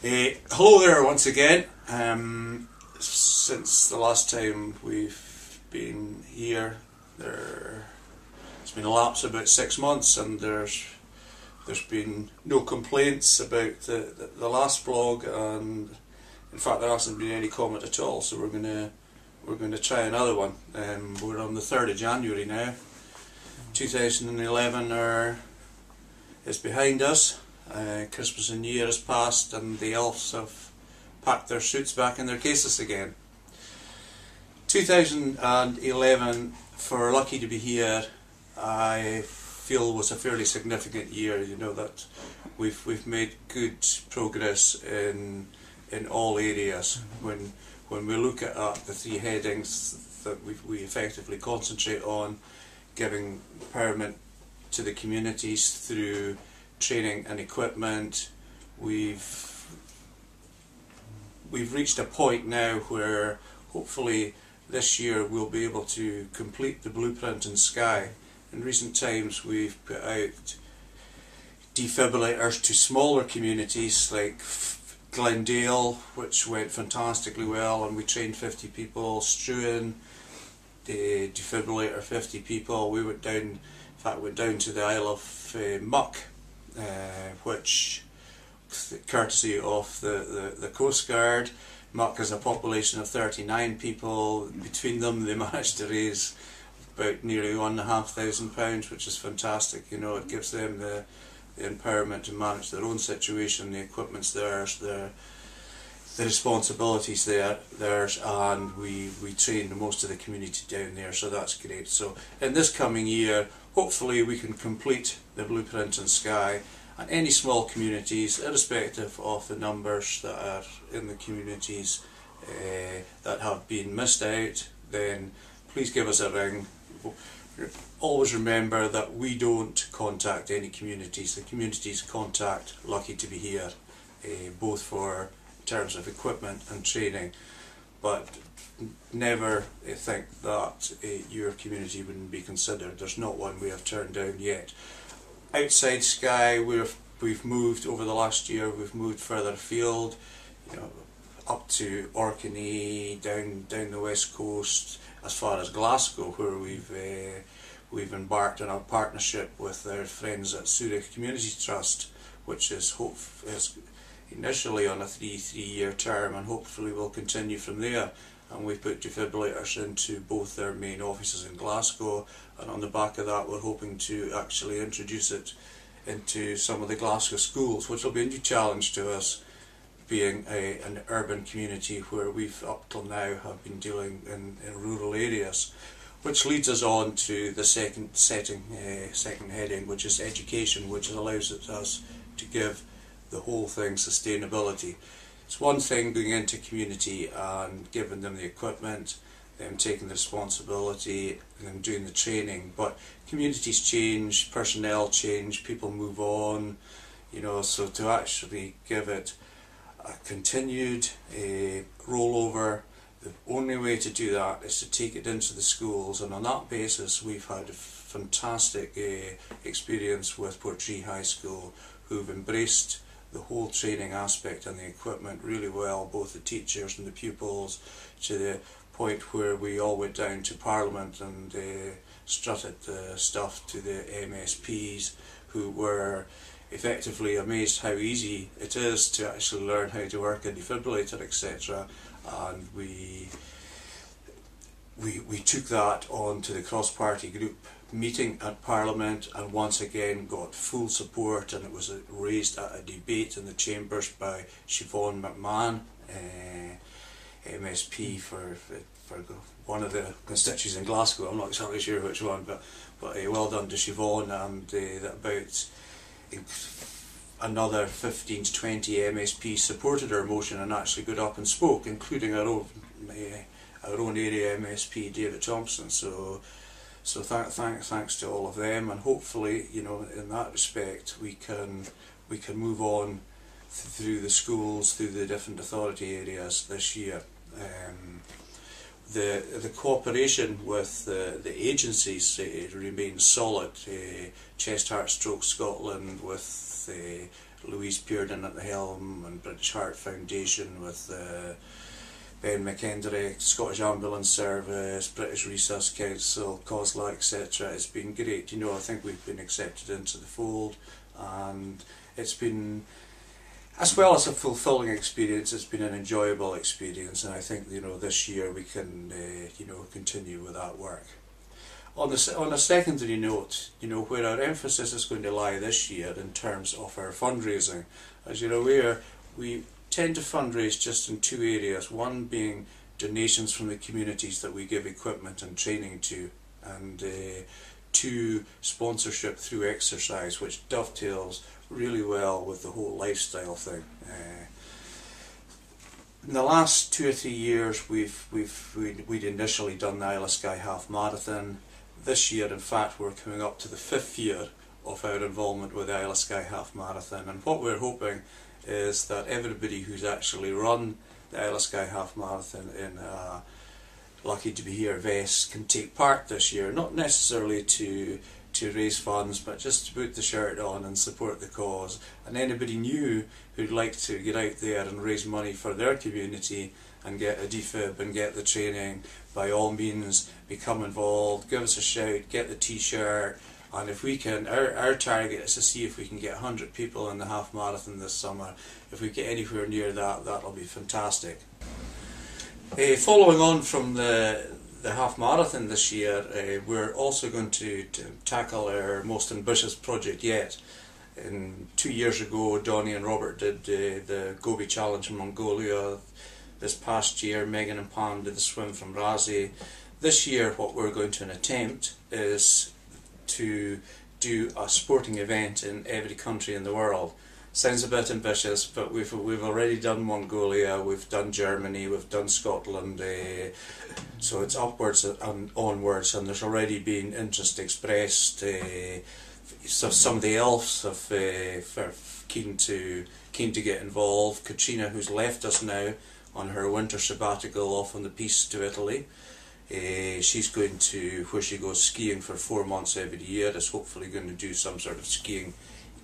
Hello there once again. Since the last time we've been here, it's been a lapse of about 6 months, and there's been no complaints about the last vlog, and in fact there hasn't been any comment at all. So we're gonna try another one. We're on the 3rd of January now. 2011 is behind us. Christmas and New Year has passed, and the elves have packed their suits back in their cases again. 2011 for Lucky to be here, I feel, was a fairly significant year. You know that we've made good progress in all areas. When we look at the three headings that we effectively concentrate on, giving empowerment to the communities through training and equipment, we've reached a point now where hopefully this year we'll be able to complete the blueprint in Skye. In recent times we've put out defibrillators to smaller communities like Glendale, which went fantastically well, and we trained 50 people. Struan, the defibrillator, 50 people. We went down, in fact went down to the Isle of Muck, which, courtesy of the Coast Guard. Muck has a population of 39 people. Between them they managed to raise about nearly £1,500, which is fantastic. You know, it gives them the empowerment to manage their own situation. The equipment's theirs, the responsibilities theirs, and we train most of the community down there, so that's great. So in this coming year, hopefully we can complete the blueprint in Skye, and any small communities, irrespective of the numbers that are in the communities that have been missed out, then please give us a ring. Always remember that we don't contact any communities. The communities contact Lucky to be here, both for in terms of equipment and training, but never think that your community wouldn't be considered. There's not one we have turned down yet. Outside Skye, we've moved over the last year. We've moved further afield, you know, up to Orkney, down the west coast, as far as Glasgow, where we've embarked on our partnership with our friends at Zurich Community Trust, which is initially on a three-year term, and hopefully will continue from there. And we've put defibrillators into both their main offices in Glasgow, and on the back of that we're hoping to actually introduce it into some of the Glasgow schools, which will be a new challenge to us, being an urban community where we've up till now have been dealing in rural areas. Which leads us on to the second heading, which is education, which allows us to give the whole thing sustainability. It's one thing going into community and giving them the equipment, them taking the responsibility, and them doing the training, but communities change, personnel change, people move on, you know, so to actually give it a continued rollover, the only way to do that is to take it into the schools, and on that basis we've had a fantastic experience with Portree High School, who've embraced the whole training aspect and the equipment really well, both the teachers and the pupils, to the point where we all went down to Parliament and strutted stuff to the MSPs, who were effectively amazed how easy it is to actually learn how to work a defibrillator, etc. And we took that on to the cross-party group meeting at Parliament, and once again got full support, and it was raised at a debate in the chambers by Siobhan McMahon, MSP for one of the constituencies in Glasgow. I'm not exactly sure which one, but well done to Siobhan, and that about another 15 to 20 MSPs supported our motion and actually got up and spoke, including our own area MSP, David Thompson. So thanks to all of them, and hopefully, you know, in that respect we can move on through the schools, through the different authority areas this year. The cooperation with the agencies remains solid. Chest, Heart, Stroke Scotland with Lucky2bhere at the helm, and British Heart Foundation with Ben McKendry, Scottish Ambulance Service, British Resource Council, COSLA, etc. It's been great. You know, I think we've been accepted into the fold, and it's been, as well as a fulfilling experience, it's been an enjoyable experience, and I think, you know, this year we can you know, continue with that work. On a secondary note, you know, where our emphasis is going to lie this year in terms of our fundraising, as you're aware, we tend to fundraise just in two areas, one being donations from the communities that we give equipment and training to, and two, sponsorship through exercise, which dovetails really well with the whole lifestyle thing. In the last 2 or 3 years we'd initially done the Isle of Skye Half Marathon. This year, in fact, we're coming up to the 5th year of our involvement with the Isle of Skye Half Marathon, and what we're hoping is that everybody who's actually run the Isle of Skye Half Marathon in a Lucky2bhere vest can take part this year, not necessarily to raise funds, but just to put the shirt on and support the cause. And anybody new who'd like to get out there and raise money for their community and get a defib and get the training, by all means become involved, give us a shout, get the t-shirt. And if we can, our target is to see if we can get 100 people in the half marathon this summer. If we get anywhere near that, that'll be fantastic. Following on from the half marathon this year, we're also going to tackle our most ambitious project yet. 2 years ago, Donnie and Robert did the Gobi Challenge in Mongolia. This past year, Megan and Pam did the swim from Razi. This year, what we're going to attempt is to do a sporting event in every country in the world. Sounds a bit ambitious, but we've already done Mongolia, we've done Germany, we've done Scotland, so it's upwards and onwards, and there's already been interest expressed. So some of the elves are keen to get involved. Katrina, who's left us now on her winter sabbatical off on the piste to Italy, she's going to, where she goes skiing for 4 months every year, is hopefully going to do some sort of skiing,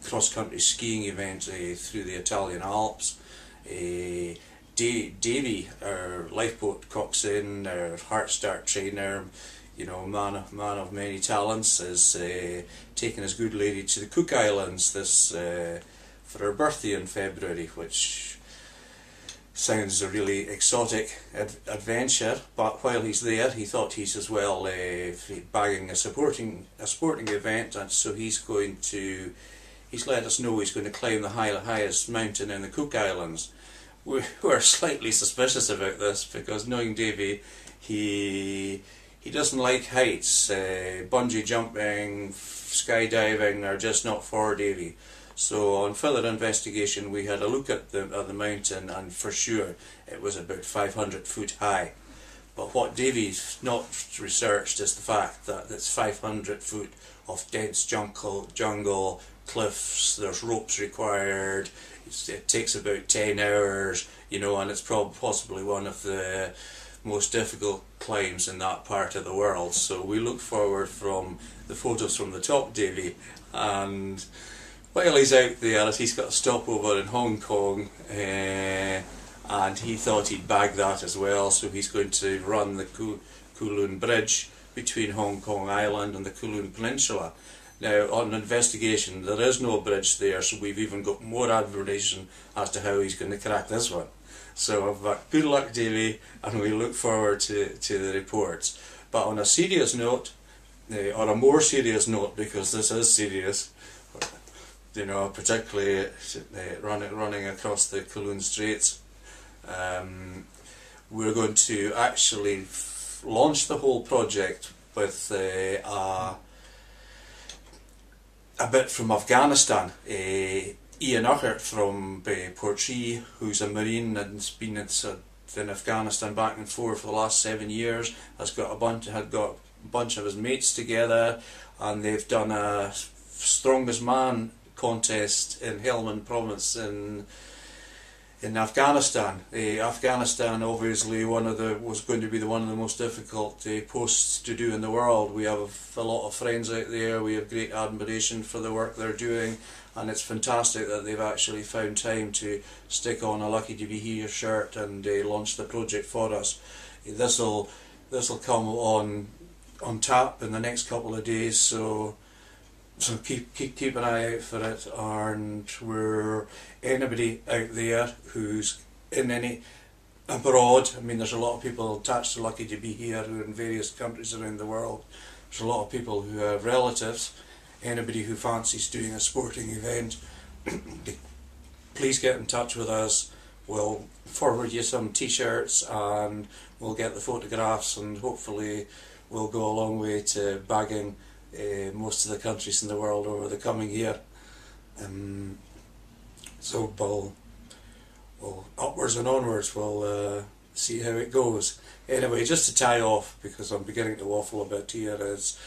cross-country skiing event through the Italian Alps. Davy, our lifeboat coxswain, our heart start trainer, you know, man of many talents, is taking his good lady to the Cook Islands this for her birthday in February, which sounds a really exotic adventure. But while he's there, he thought he's as well bagging a sporting event, and so he's let us know he's going to climb the highest mountain in the Cook Islands. We're slightly suspicious about this, because knowing Davy, he doesn't like heights. Bungee jumping, skydiving are just not for Davy. So on further investigation, we had a look at the mountain, and for sure it was about 500 foot high. But what Davy's not researched is the fact that it's 500 foot of dense jungle, cliffs, there's ropes required, it takes about 10 hours, you know, and it's possibly one of the most difficult climbs in that part of the world. So we look forward from the photos from the top, Davy, and while he's out there, he's got a stopover in Hong Kong, and he thought he'd bag that as well, so he's going to run the Kowloon Bridge between Hong Kong Island and the Kowloon Peninsula. Now, on investigation, there is no bridge there, so we've even got more admiration as to how he's going to crack this one. So good luck, Davy, and we look forward to the reports. But on a serious note, or a more serious note, because this is serious, you know, particularly running across the Kowloon Straits, we're going to actually launch the whole project with a bit from Afghanistan. Ian Uckert from Portree, who's a Marine and has been in Afghanistan back and forth for the last 7 years, had got a bunch of his mates together, and they've done a strongest man contest in Helmand province in in Afghanistan. Afghanistan obviously was going to be one of the most difficult posts to do in the world. We have a lot of friends out there, we have great admiration for the work they're doing, and it's fantastic that they've actually found time to stick on a Lucky to Be Here shirt and launch the project for us. This'll come on tap in the next couple of days, so keep an eye out for it. And we're anybody out there who's in any abroad. I mean, there's a lot of people attached to Lucky to Be Here who are in various countries around the world. There's a lot of people who have relatives. Anybody who fancies doing a sporting event, please get in touch with us. We'll forward you some t-shirts and we'll get the photographs, and hopefully we'll go a long way to bagging most of the countries in the world over the coming year. So we'll upwards and onwards, we'll see how it goes. Anyway, just to tie off, because I'm beginning to waffle a bit here, is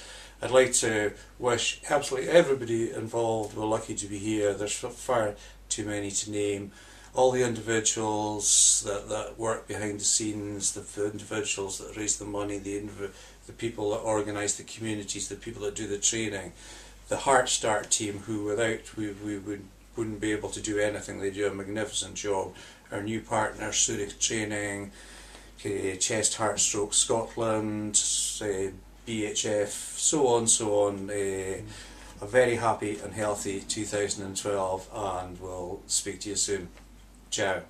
I'd like to wish absolutely everybody involved with Lucky to Be Here, there's far too many to name, all the individuals that work behind the scenes, the individuals that raise the money, the people that organise the communities, the people that do the training, the Heart Start team, who without we wouldn't be able to do anything. They do a magnificent job. Our new partner, Zurich Training, Chest Heart Stroke Scotland, BHF, so on. A very happy and healthy 2012, and we'll speak to you soon. Ciao.